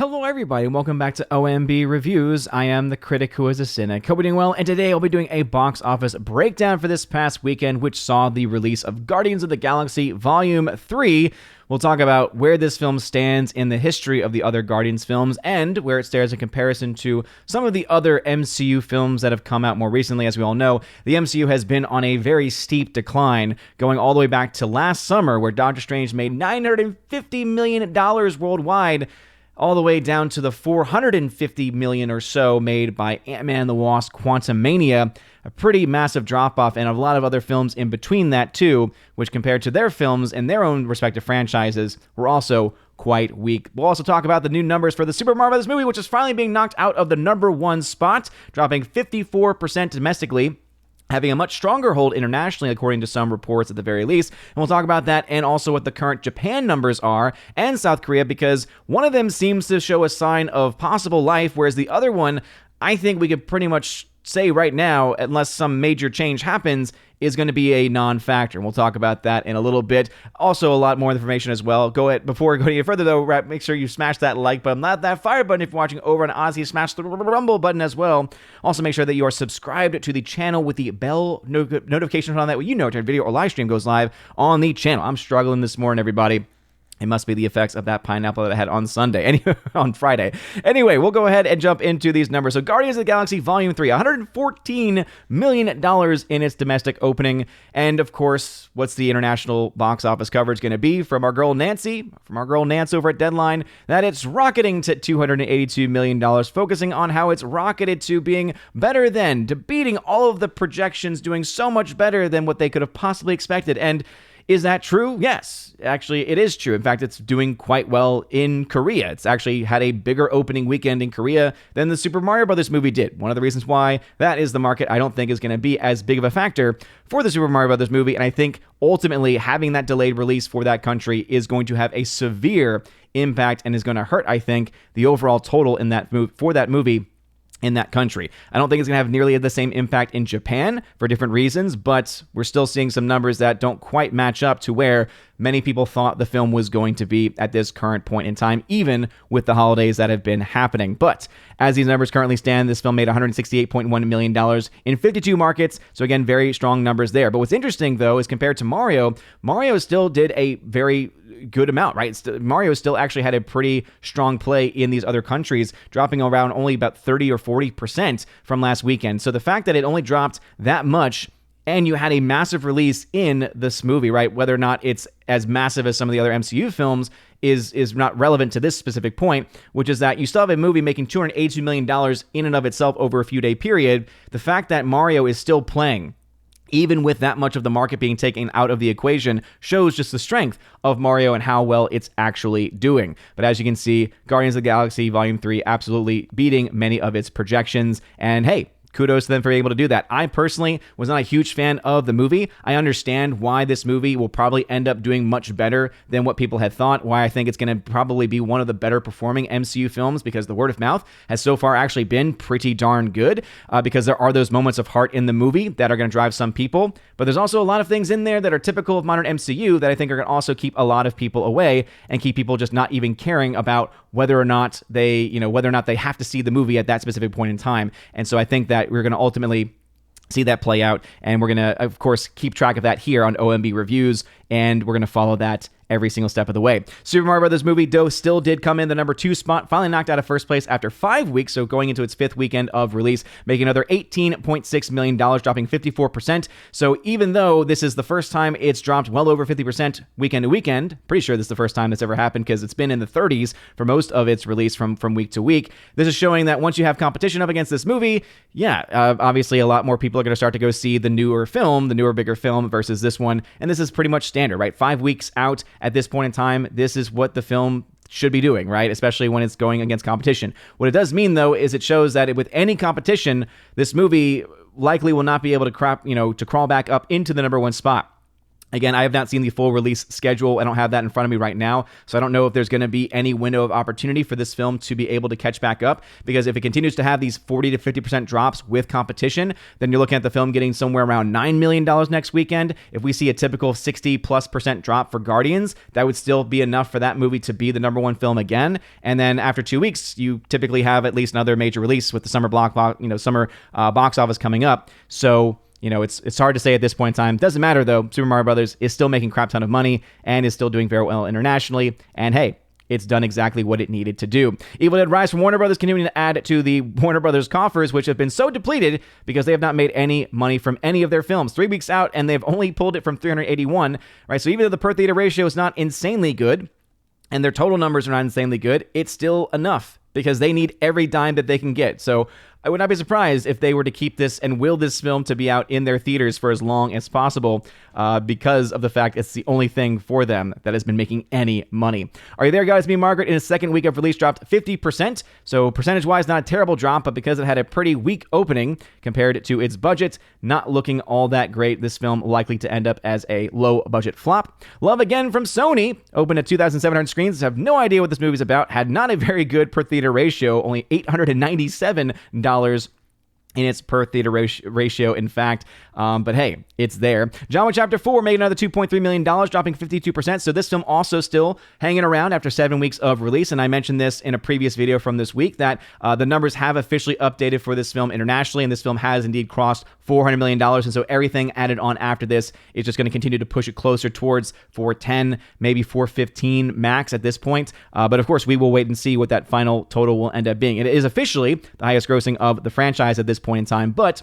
Hello everybody and welcome back to OMB Reviews. I am the critic who is a cynic. Hope you're doing well, and today I'll be doing a box office breakdown for this past weekend, which saw the release of Guardians of the Galaxy Volume 3. We'll talk about where this film stands in the history of the other Guardians films and where it stands in comparison to some of the other MCU films that have come out more recently. As we all know, the MCU has been on a very steep decline, going all the way back to last summer, where Doctor Strange made $950 million worldwide, all the way down to the $450 million or so made by Ant-Man and the Wasp: Quantumania, a pretty massive drop-off, and a lot of other films in between that too, which compared to their films and their own respective franchises were also quite weak. We'll also talk about the new numbers for the Super Mario Bros. Movie, which is finally being knocked out of the #1 spot, dropping 54% domestically, having a much stronger hold internationally, according to some reports at the very least. And we'll talk about that and also what the current Japan numbers are, and South Korea, because one of them seems to show a sign of possible life, whereas the other one, I think we could pretty much say right now, unless some major change happens, is going to be a non-factor. And we'll talk about that in a little bit. Also, a lot more information as well. Go ahead, before we go any further though, make sure you smash that like button, not that fire button if you're watching over on Ozzy, smash the rumble button as well. Also, make sure that you are subscribed to the channel with the bell notification on that way you know when a video or live stream goes live on the channel. I'm struggling this morning, everybody. It must be the effects of that pineapple that I had on on Friday. Anyway, we'll go ahead and jump into these numbers. So Guardians of the Galaxy Volume 3, $114 million in its domestic opening. And of course, what's the international box office coverage going to be from our girl Nancy, over at Deadline? That it's rocketing to $282 million, focusing on how it's rocketed to being better than, to beating all of the projections, doing so much better than what they could have possibly expected. And is that true? Yes, actually, it is true. In fact, it's doing quite well in Korea. It's actually had a bigger opening weekend in Korea than the Super Mario Bros. Movie did. One of the reasons why that is the market I don't think is going to be as big of a factor for the Super Mario Bros. Movie. And I think ultimately having that delayed release for that country is going to have a severe impact and is going to hurt, I think, the overall total in that for that movie in that country. I don't think it's going to have nearly the same impact in Japan for different reasons, but we're still seeing some numbers that don't quite match up to where many people thought the film was going to be at this current point in time, even with the holidays that have been happening. But as these numbers currently stand, this film made $168.1 million in 52 markets. So again, very strong numbers there. But what's interesting, though, is compared to Mario still did a very good amount, right? Mario still actually had a pretty strong play in these other countries, dropping around only about 30 or 40% from last weekend. So the fact that it only dropped that much and you had a massive release in this movie, right? Whether or not it's as massive as some of the other MCU films is not relevant to this specific point, which is that you still have a movie making $282 million in and of itself over a few-day period. The fact that Mario is still playing, even with that much of the market being taken out of the equation, shows just the strength of Mario and how well it's actually doing. But as you can see, Guardians of the Galaxy Volume 3 absolutely beating many of its projections. And hey, kudos to them for being able to do that. I personally was not a huge fan of the movie. I understand why this movie will probably end up doing much better than what people had thought, why I think it's going to probably be one of the better performing MCU films, because the word of mouth has so far actually been pretty darn good, because there are those moments of heart in the movie that are going to drive some people, but there's also a lot of things in there that are typical of modern MCU that I think are going to also keep a lot of people away and keep people just not even caring about whether or not they have to see the movie at that specific point in time. And so I think that we're going to ultimately see that play out, and we're going to, of course, keep track of that here on OMB Reviews, and we're going to follow that every single step of the way. Super Mario Bros. Movie, though, still did come in the #2 spot, finally knocked out of first place after 5 weeks, so going into its 5th weekend of release, making another $18.6 million, dropping 54%. So even though this is the first time it's dropped well over 50% weekend to weekend, pretty sure this is the first time that's ever happened because it's been in the 30s for most of its release from week to week. This is showing that once you have competition up against this movie, obviously a lot more people are going to start to go see the newer, bigger film versus this one, and this is pretty much standard, right? 5 weeks out at this point in time, this is what the film should be doing, right? Especially when it's going against competition. What it does mean, though, is it shows that with any competition, this movie likely will not be able to crawl back up into the #1 spot. Again, I have not seen the full release schedule. I don't have that in front of me right now, so I don't know if there's going to be any window of opportunity for this film to be able to catch back up, because if it continues to have these 40 to 50% drops with competition, then you're looking at the film getting somewhere around $9 million next weekend. If we see a typical 60+% drop for Guardians, that would still be enough for that movie to be the #1 film again. And then after 2 weeks, you typically have at least another major release with the summer box office coming up. So it's hard to say at this point in time. Doesn't matter, though. Super Mario Brothers is still making a crap ton of money and is still doing very well internationally. And hey, it's done exactly what it needed to do. Evil Dead Rise from Warner Brothers continuing to add to the Warner Brothers coffers, which have been so depleted because they have not made any money from any of their films. 3 weeks out, and they've only pulled it from 381, right? So even though the per theater ratio is not insanely good, and their total numbers are not insanely good, it's still enough because they need every dime that they can get. So I would not be surprised if they were to keep this and will this film to be out in their theaters for as long as possible because of the fact it's the only thing for them that has been making any money. Are you there, guys? Me, Margaret, in its second week of release, dropped 50%. So percentage-wise, not a terrible drop, but because it had a pretty weak opening compared to its budget, not looking all that great. This film likely to end up as a low-budget flop. Love Again from Sony opened at 2,700 screens. Have no idea what this movie's about. Had not a very good per-theater ratio, only $897 in its per theater ratio, in fact. But hey, it's there. John Wick Chapter 4 made another $2.3 million, dropping 52%. So this film also still hanging around after 7 weeks of release. And I mentioned this in a previous video from this week that the numbers have officially updated for this film internationally. And this film has indeed crossed $400 million. And so everything added on after this is just going to continue to push it closer towards 410, maybe 415 max at this point. But of course, we will wait and see what that final total will end up being. It is officially the highest grossing of the franchise at this point in time, but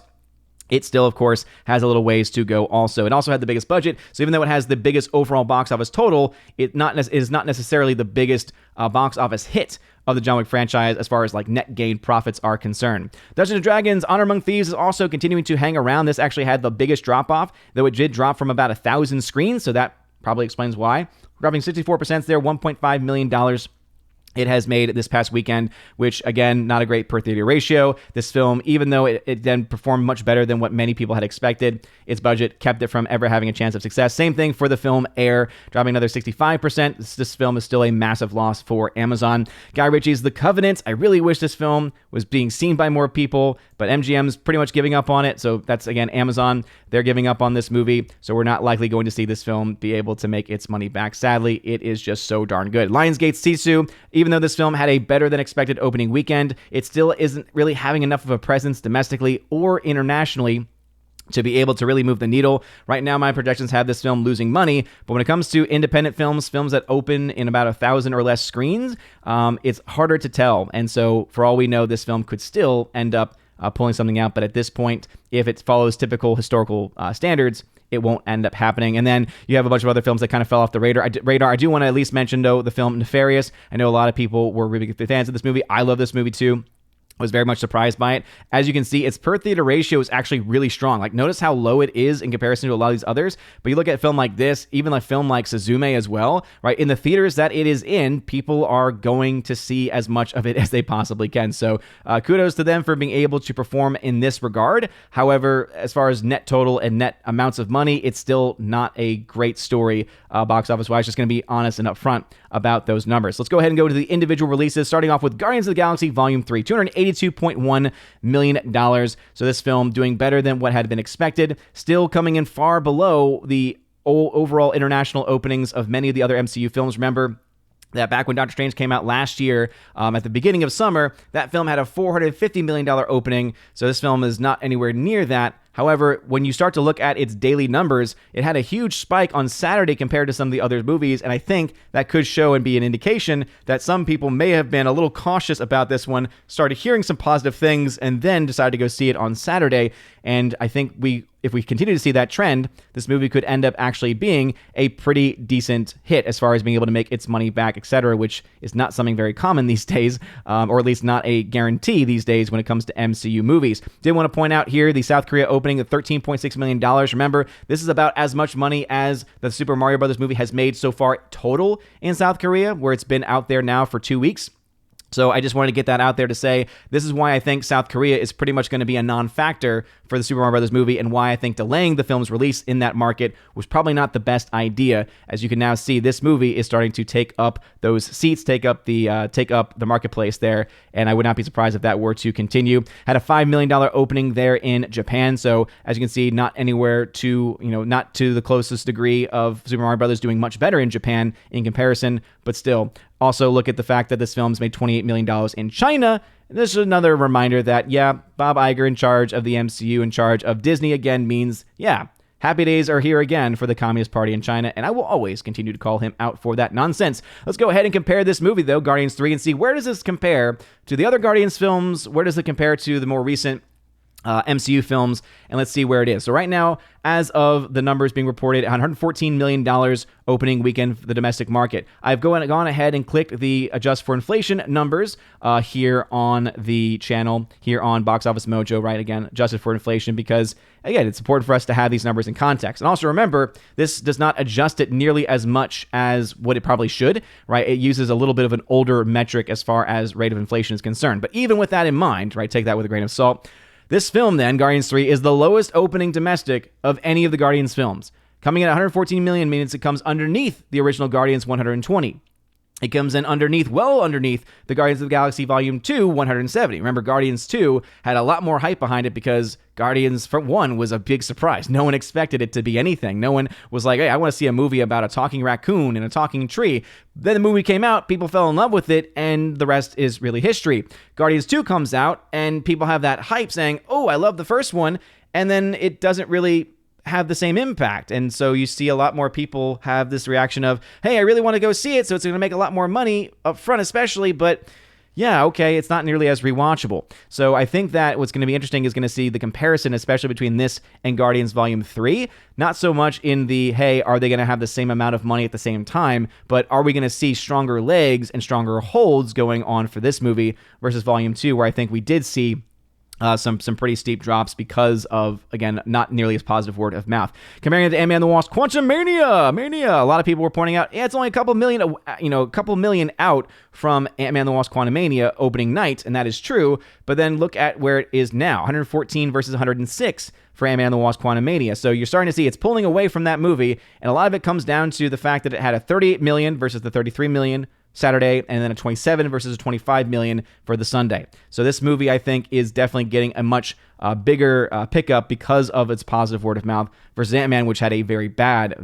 it still, of course, has a little ways to go also. It also had the biggest budget, so even though it has the biggest overall box office total, it is not necessarily the biggest box office hit of the John Wick franchise as far as like net gain profits are concerned. Dungeons & Dragons Honor Among Thieves is also continuing to hang around. This actually had the biggest drop-off, though it did drop from about 1,000 screens, so that probably explains why. Dropping 64% there, $1.5 million. It has made this past weekend, which, again, not a great per-theater ratio. This film, even though it then performed much better than what many people had expected, its budget kept it from ever having a chance of success. Same thing for the film Air, dropping another 65%. This film is still a massive loss for Amazon. Guy Ritchie's The Covenant. I really wish this film was being seen by more people, but MGM's pretty much giving up on it. So that's, again, Amazon. They're giving up on this movie, so we're not likely going to see this film be able to make its money back. Sadly, it is just so darn good. Lionsgate's Sisu, even though this film had a better than expected opening weekend, it still isn't really having enough of a presence domestically or internationally to be able to really move the needle. Right now, my projections have this film losing money, but when it comes to independent films that open in about 1,000 or less screens, it's harder to tell. And so, for all we know, this film could still end up pulling something out. But at this point, if it follows typical historical standards, it won't end up happening. And then you have a bunch of other films that kind of fell off the radar. I do want to at least mention, though, the film Nefarious. I know a lot of people were really big fans of this movie. I love this movie, too. Was very much surprised by it. As you can see, its per theater ratio is actually really strong. Like, notice how low it is in comparison to a lot of these others. But you look at a film like this, even a film like Suzume as well, right? In the theaters that it is in, people are going to see as much of it as they possibly can. So kudos to them for being able to perform in this regard. However, as far as net total and net amounts of money, it's still not a great story box office-wise. Just going to be honest and upfront about those numbers. Let's go ahead and go to the individual releases, starting off with Guardians of the Galaxy Volume 3, $282.1 million. So this film doing better than what had been expected, still coming in far below the overall international openings of many of the other MCU films. Remember that back when Doctor Strange came out last year, at the beginning of summer, that film had a $450 million opening, so this film is not anywhere near that. However, when you start to look at its daily numbers, it had a huge spike on Saturday compared to some of the other movies, and I think that could show and be an indication that some people may have been a little cautious about this one, started hearing some positive things, and then decided to go see it on Saturday. And I think if we continue to see that trend, this movie could end up actually being a pretty decent hit as far as being able to make its money back, etc., which is not something very common these days, or at least not a guarantee these days when it comes to MCU movies. Did want to point out here the South Korea opening of $13.6 million. Remember, this is about as much money as the Super Mario Brothers movie has made so far total in South Korea, where it's been out there now for 2 weeks. So I just wanted to get that out there to say this is why I think South Korea is pretty much going to be a non-factor for the Super Mario Brothers movie, and why I think delaying the film's release in that market was probably not the best idea. As you can now see, this movie is starting to take up those seats, take up the marketplace there, and I would not be surprised if that were to continue. Had a $5 million opening there in Japan, so as you can see, not anywhere to, not to the closest degree of Super Mario Brothers doing much better in Japan in comparison, but still. Also, look at the fact that this film's made $28 million in China. This is another reminder that, Bob Iger in charge of the MCU, in charge of Disney again, means, happy days are here again for the Communist Party in China, and I will always continue to call him out for that nonsense. Let's go ahead and compare this movie, though, Guardians 3, and see where does this compare to the other Guardians films? Where does it compare to the more recent MCU films, and let's see where it is. So right now, as of the numbers being reported, $114 million opening weekend for the domestic market. I've gone ahead and clicked the adjust for inflation numbers here on the channel, here on Box Office Mojo, right? Again, adjusted for inflation, because again, it's important for us to have these numbers in context. And also remember, this does not adjust it nearly as much as what it probably should, right? It uses a little bit of an older metric as far as rate of inflation is concerned. But even with that in mind, right, take that with a grain of salt. This film, then, Guardians 3, is the lowest opening domestic of any of the Guardians films. Coming in at $114 million means it comes underneath the original Guardians 120. It comes in well underneath the Guardians of the Galaxy Volume 2, 170. Remember, Guardians 2 had a lot more hype behind it because Guardians 1 was a big surprise. No one expected it to be anything. No one was like, hey, I want to see a movie about a talking raccoon and a talking tree. Then the movie came out, people fell in love with it, and the rest is really history. Guardians 2 comes out, and people have that hype saying, oh, I love the first one, and then it doesn't really have the same impact. And so you see a lot more people have this reaction of, hey, I really want to go see it, so it's going to make a lot more money up front especially, but it's not nearly as rewatchable. So I think that what's going to be interesting is going to see the comparison, especially between this and Guardians Volume 3. Not so much in the, hey, are they going to have the same amount of money at the same time, but are we going to see stronger legs and stronger holds going on for this movie versus Volume 2, where I think we did see some pretty steep drops because of, again, not nearly as positive word of mouth. Comparing it to Ant-Man and the Wasp: Quantumania, a lot of people were pointing out, it's only a couple million out from Ant-Man and the Wasp: Quantumania opening night, and that is true. But then look at where it is now, 114 versus 106 for Ant-Man and the Wasp: Quantumania. So you're starting to see it's pulling away from that movie, and a lot of it comes down to the fact that it had a 38 million versus the 33 million Saturday, and then a 27 versus a 25 million for the Sunday. So this movie, I think, is definitely getting a much bigger pickup because of its positive word of mouth versus Ant-Man, which had a very bad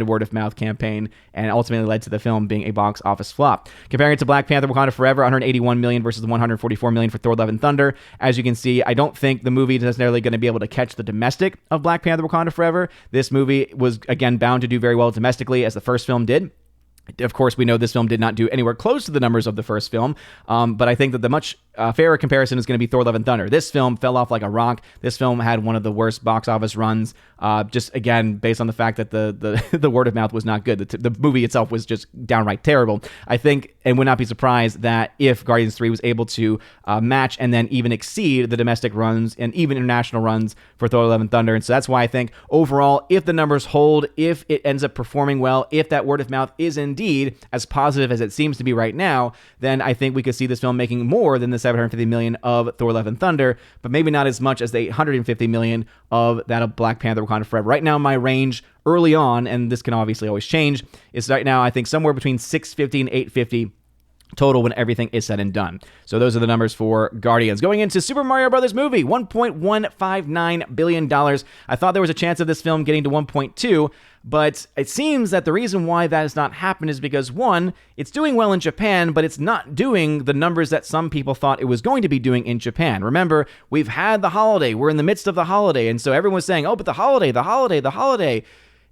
word of mouth campaign and ultimately led to the film being a box office flop. Comparing it to Black Panther: Wakanda Forever, 181 million versus the 144 million for Thor: Love and Thunder. As you can see, I don't think the movie is necessarily going to be able to catch the domestic of Black Panther: Wakanda Forever. This movie was, again, bound to do very well domestically, as the first film did. Of course, we know this film did not do anywhere close to the numbers of the first film, but I think that the much fairer comparison is going to be Thor: Love and Thunder. This film fell off like a rock. This film had one of the worst box office runs, just, again, based on the fact that the word of mouth was not good. The movie itself was just downright terrible. I think, and would not be surprised that if Guardians 3 was able to match and then even exceed the domestic runs and even international runs for Thor: Love and Thunder. And so that's why I think overall, if the numbers hold, if it ends up performing well, if that word of mouth is indeed as positive as it seems to be right now, then I think we could see this film making more than the 750 million of Thor: Love and Thunder, but maybe not as much as the 850 million of that of Black Panther: Wakanda Forever. Right now, my range early on, and this can obviously always change, is right now I think somewhere between 650 and 850 total when everything is said and done. So those are the numbers for Guardians. Going into Super Mario Brothers movie, $1.159 billion. I thought there was a chance of this film getting to 1.2, but it seems that the reason why that has not happened is because, one, it's doing well in Japan, but it's not doing the numbers that some people thought it was going to be doing in Japan. Remember, we've had the holiday. We're in the midst of the holiday, and so everyone's saying, oh, but the holiday.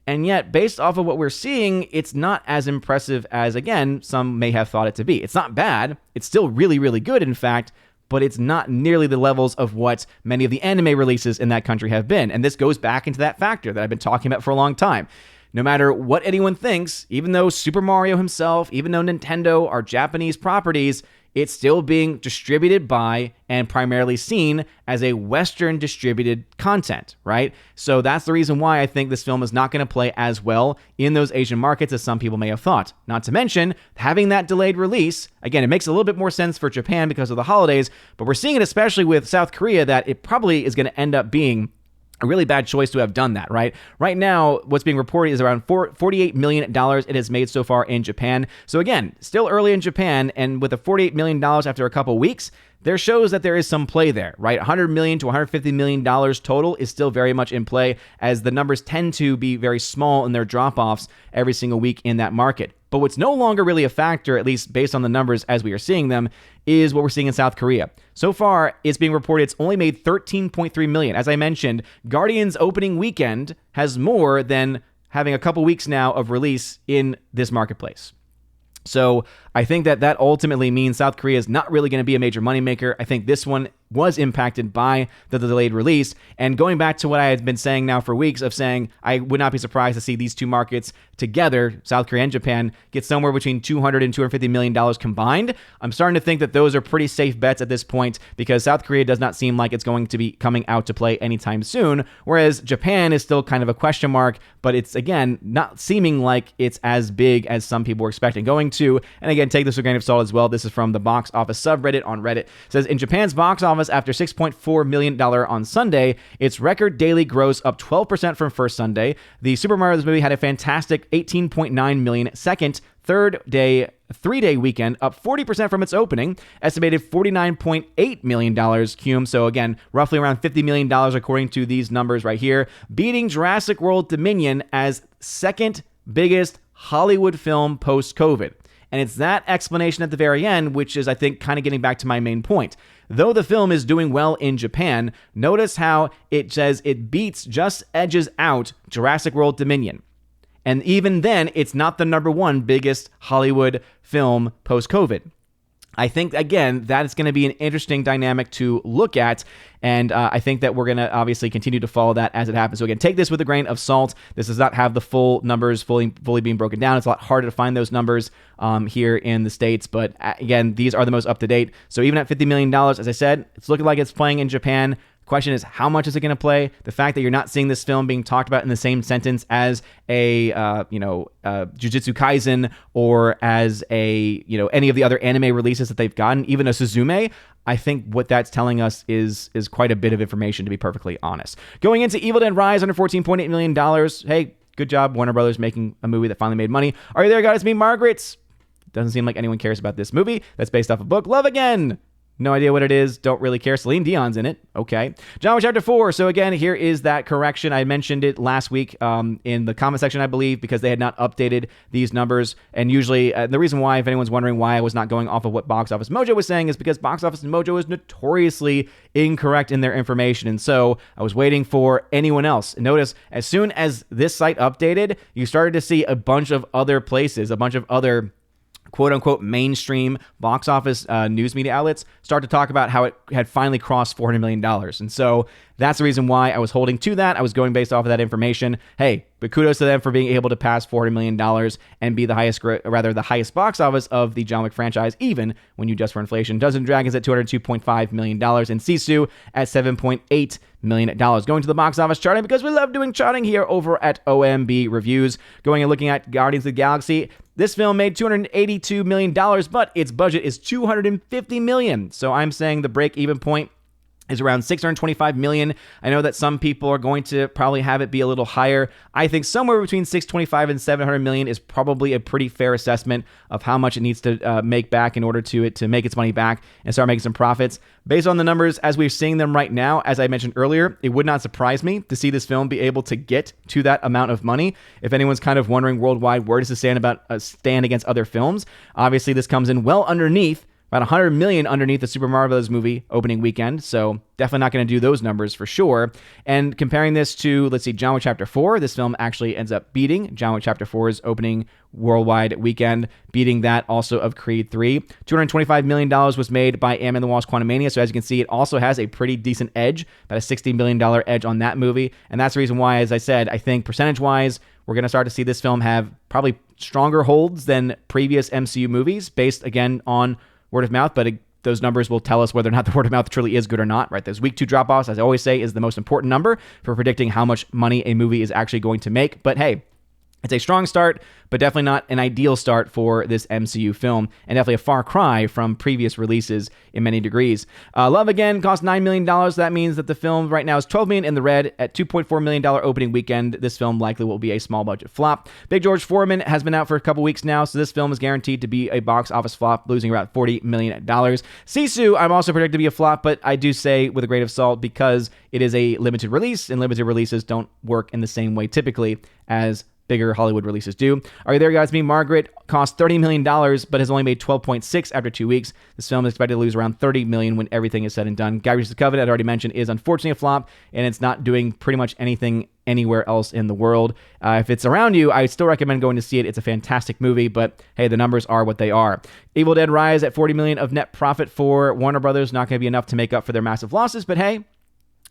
And yet, based off of what we're seeing, it's not as impressive as, again, some may have thought it to be. It's not bad. It's still really, really good, in fact, but it's not nearly the levels of what many of the anime releases in that country have been. And this goes back into that factor that I've been talking about for a long time. No matter what anyone thinks, even though Super Mario himself, even though Nintendo are Japanese properties, it's still being distributed by and primarily seen as a Western distributed content, right? So that's the reason why I think this film is not going to play as well in those Asian markets as some people may have thought. Not to mention, having that delayed release, again, it makes a little bit more sense for Japan because of the holidays, but we're seeing it especially with South Korea that it probably is going to end up being a really bad choice to have done that, right? Right now, what's being reported is around $48 million it has made so far in Japan. So again, still early in Japan, and with the $48 million after a couple weeks, there shows that there is some play there, right? $100 million to $150 million total is still very much in play, as the numbers tend to be very small in their drop-offs every single week in that market. But what's no longer really a factor, at least based on the numbers as we are seeing them, is what we're seeing in South Korea. So far, it's being reported it's only made $13.3 million. As I mentioned, Guardians opening weekend has more than having a couple weeks now of release in this marketplace. So I think that ultimately means South Korea is not really going to be a major moneymaker. I think this one was impacted by the delayed release. And going back to what I had been saying now for weeks of saying I would not be surprised to see these two markets together, South Korea and Japan, get somewhere between $200 and $250 million combined. I'm starting to think that those are pretty safe bets at this point because South Korea does not seem like it's going to be coming out to play anytime soon, whereas Japan is still kind of a question mark, but it's, again, not seeming like it's as big as some people were expecting going to. And again, take this with a grain of salt as well. This is from the box office subreddit on Reddit. It says, in Japan's box office, after $6.4 million on Sunday, its record daily gross up 12% from first Sunday. The Super Mario Bros. Movie had a fantastic $18.9 million second, three-day weekend, up 40% from its opening, estimated $49.8 million cum. So again, roughly around $50 million according to these numbers right here, beating Jurassic World Dominion as second biggest Hollywood film post-COVID. And it's that explanation at the very end, which is, I think, kind of getting back to my main point. Though the film is doing well in Japan, notice how it says it just edges out Jurassic World Dominion. And even then, it's not the number one biggest Hollywood film post-COVID. I think, again, that is going to be an interesting dynamic to look at, and I think that we're going to obviously continue to follow that as it happens. So again, take this with a grain of salt. This does not have the full numbers fully being broken down. It's a lot harder to find those numbers here in the States, but again, these are the most up-to-date. So even at $50 million, as I said, it's looking like it's playing in Japan. Question is, how much is it going to play? The fact that you're not seeing this film being talked about in the same sentence as a, Jujutsu Kaisen or as any of the other anime releases that they've gotten, even a Suzume, I think what that's telling us is quite a bit of information, to be perfectly honest. Going into Evil Dead Rise, under $14.8 million. Hey, good job, Warner Brothers, making a movie that finally made money. Are you there, guys? Me, Margaret. Doesn't seem like anyone cares about this movie. That's based off a book. Love Again. No idea what it is. Don't really care. Celine Dion's in it. Okay. John Wick Chapter 4. So again, here is that correction. I mentioned it last week in the comment section, I believe, because they had not updated these numbers. And usually, the reason why, if anyone's wondering why I was not going off of what Box Office Mojo was saying, is because Box Office Mojo is notoriously incorrect in their information. And so I was waiting for anyone else. And notice, as soon as this site updated, you started to see a bunch of other places, a bunch of other quote-unquote mainstream box office news media outlets start to talk about how it had finally crossed $400 million. And so that's the reason why I was holding to that. I was going based off of that information. Hey, but kudos to them for being able to pass $400 million and be the highest box office of the John Wick franchise, even when you adjust for inflation. Dungeons & Dragons at $202.5 million and Sisu at $7.8 million. Going to the box office charting, because we love doing charting here over at OMB Reviews. Going and looking at Guardians of the Galaxy, this film made $282 million, but its budget is $250 million. So I'm saying the break-even point is around $625 million. I know that some people are going to probably have it be a little higher. I think somewhere between $625 and $700 million is probably a pretty fair assessment of how much it needs to make back in order to make its money back and start making some profits. Based on the numbers as we're seeing them right now, as I mentioned earlier, it would not surprise me to see this film be able to get to that amount of money. If anyone's kind of wondering worldwide, where does it stand against other films? Obviously, this comes in well underneath, about $100 million underneath the Super Mario Bros. Movie opening weekend, so definitely not going to do those numbers for sure. And comparing this to, let's see, John Wick Chapter 4, this film actually ends up beating John Wick Chapter 4's opening worldwide weekend, beating that also of Creed 3. $225 million was made by Ant-Man and the Wasp: Quantumania, so as you can see, it also has a pretty decent edge, about a $60 million edge on that movie, and that's the reason why, as I said, I think percentage-wise, we're going to start to see this film have probably stronger holds than previous MCU movies, based, again, on word of mouth, but those numbers will tell us whether or not the word of mouth truly is good or not, right? Those week 2 drop-offs, as I always say, is the most important number for predicting how much money a movie is actually going to make. But hey, it's a strong start, but definitely not an ideal start for this MCU film, and definitely a far cry from previous releases in many degrees. Love Again cost $9 million. That means that the film right now is $12 million in the red at $2.4 million opening weekend. This film likely will be a small budget flop. Big George Foreman has been out for a couple weeks now, so this film is guaranteed to be a box office flop, losing around $40 million. Sisu, I'm also predicted to be a flop, but I do say with a grain of salt because it is a limited release, and limited releases don't work in the same way typically as bigger Hollywood releases do. Are You There, Guys? Me, Margaret cost $30 million, but has only made 12.6 after 2 weeks. This film is expected to lose around $30 million when everything is said and done. Guy Ritchie's The Covenant, I already mentioned, is unfortunately a flop, and it's not doing pretty much anything anywhere else in the world. If it's around you, I still recommend going to see it. It's a fantastic movie, but hey, the numbers are what they are. Evil Dead Rise at $40 million of net profit for Warner Brothers. Not going to be enough to make up for their massive losses, but hey,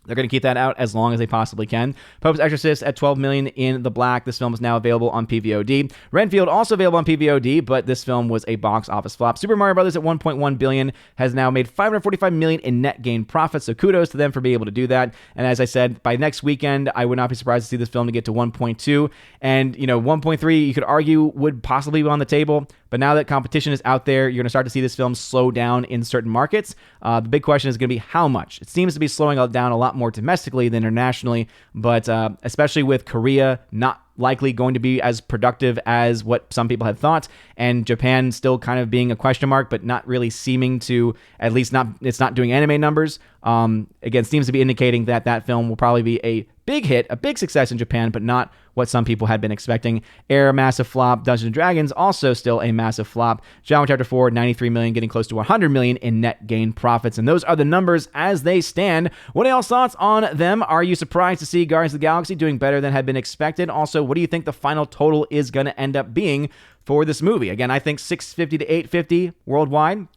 they're going to keep that out as long as they possibly can. Pope's Exorcist at $12 million in the black. This film is now available on PVOD. Renfield also available on PVOD, but this film was a box office flop. Super Mario Brothers at $1.1 billion has now made $545 million in net gain profits, so kudos to them for being able to do that. And as I said, by next weekend, I would not be surprised to see this film to get to 1.2. And, 1.3, you could argue, would possibly be on the table. But now that competition is out there, you're going to start to see this film slow down in certain markets. The big question is going to be how much. It seems to be slowing down a lot more domestically than internationally, but especially with Korea not likely going to be as productive as what some people had thought, and Japan still kind of being a question mark, but not really seeming to, at least it's not doing anime numbers. Again, seems to be indicating that film will probably be a big hit, a big success in Japan, but not what some people had been expecting. Air, massive flop. Dungeons & Dragons, also still a massive flop. John Wick Chapter 4, $93 million, getting close to $100 million in net gain profits. And those are the numbers as they stand. What are y'all's thoughts on them? Are you surprised to see Guardians of the Galaxy doing better than had been expected? Also, what do you think the final total is going to end up being for this movie? Again, I think 650 to 850 worldwide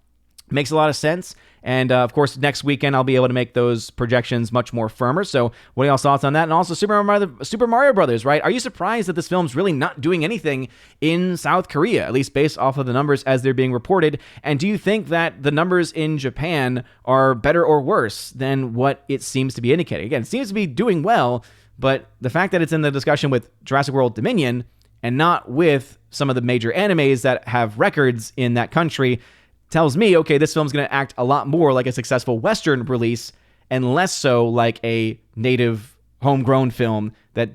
makes a lot of sense. And of course, next weekend, I'll be able to make those projections much more firmer. So what are y'all's thoughts on that? And also Super Mario Brothers, right? Are you surprised that this film's really not doing anything in South Korea, at least based off of the numbers as they're being reported? And do you think that the numbers in Japan are better or worse than what it seems to be indicating? Again, it seems to be doing well, but the fact that it's in the discussion with Jurassic World Dominion and not with some of the major animes that have records in that country tells me, okay, this film's going to act a lot more like a successful Western release and less so like a native homegrown film that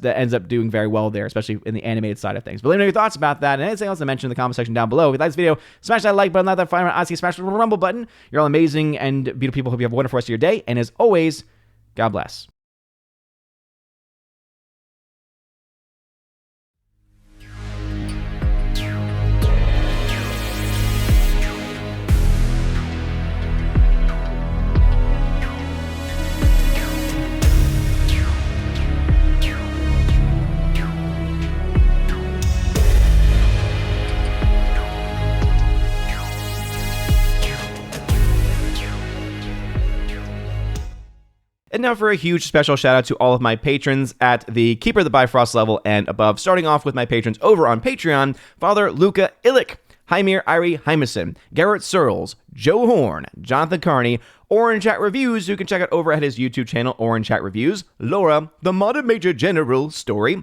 ends up doing very well there, especially in the animated side of things. But let me know your thoughts about that and anything else I mentioned in the comment section down below. If you like this video, smash that like button, not that fire button, honestly, smash the rumble button. You're all amazing and beautiful people. Hope you have a wonderful rest of your day. And as always, God bless. And now for a huge special shout out to all of my patrons at the Keeper of the Bifrost level and above, starting off with my patrons over on Patreon: Father Luca Illich, Hymir Irie Hymason, Garrett Searles, Joe Horn, Jonathan Carney, Orange Chat Reviews, who you can check out over at his YouTube channel, Orange Chat Reviews, Laura, the Modern Major General Story,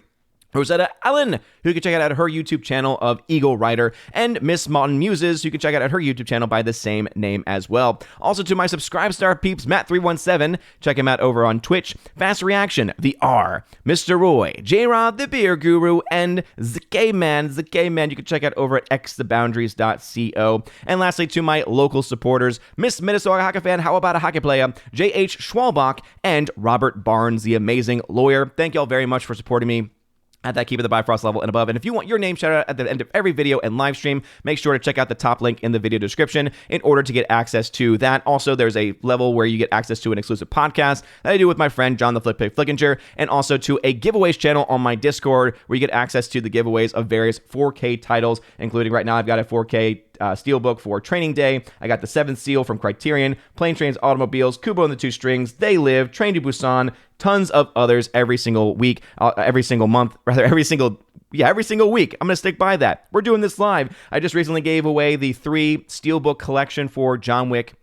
Rosetta Allen, who you can check out at her YouTube channel of Eagle Rider, and Miss Modern Muses, who you can check out at her YouTube channel by the same name as well. Also to my Subscribe Star peeps, Matt317, check him out over on Twitch, Fast Reaction, The R, Mr. Roy, J-Rod, The Beer Guru, and ZK-Man, you can check out over at xtheboundaries.co. And lastly, to my local supporters, Miss Minnesota Hockey Fan, How About a Hockey Player, J.H. Schwalbach, and Robert Barnes, the amazing lawyer. Thank y'all very much for supporting me at that Keep It the Bifrost level and above. And if you want your name shout out at the end of every video and live stream, make sure to check out the top link in the video description in order to get access to that. Also, there's a level where you get access to an exclusive podcast that I do with my friend John the Flip Pig Flickinger, and also to a giveaways channel on my Discord where you get access to the giveaways of various 4K titles, including right now I've got a 4K Steelbook for Training Day. I got the 7th Seal from Criterion, Plane Trains Automobiles, Kubo and the Two Strings, They Live, Train to Busan, tons of others every single week, every single month, rather every single every single week. I'm going to stick by that. We're doing this live. I just recently gave away the 3 Steelbook collection for John Wick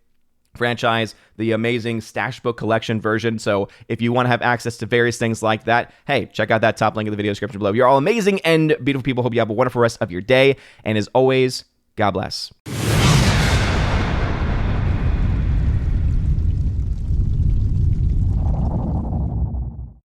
franchise, the amazing Stash Book collection version. So if you want to have access to various things like that, hey, check out that top link in the video description below. You're all amazing and beautiful people. Hope you have a wonderful rest of your day. And as always, God bless.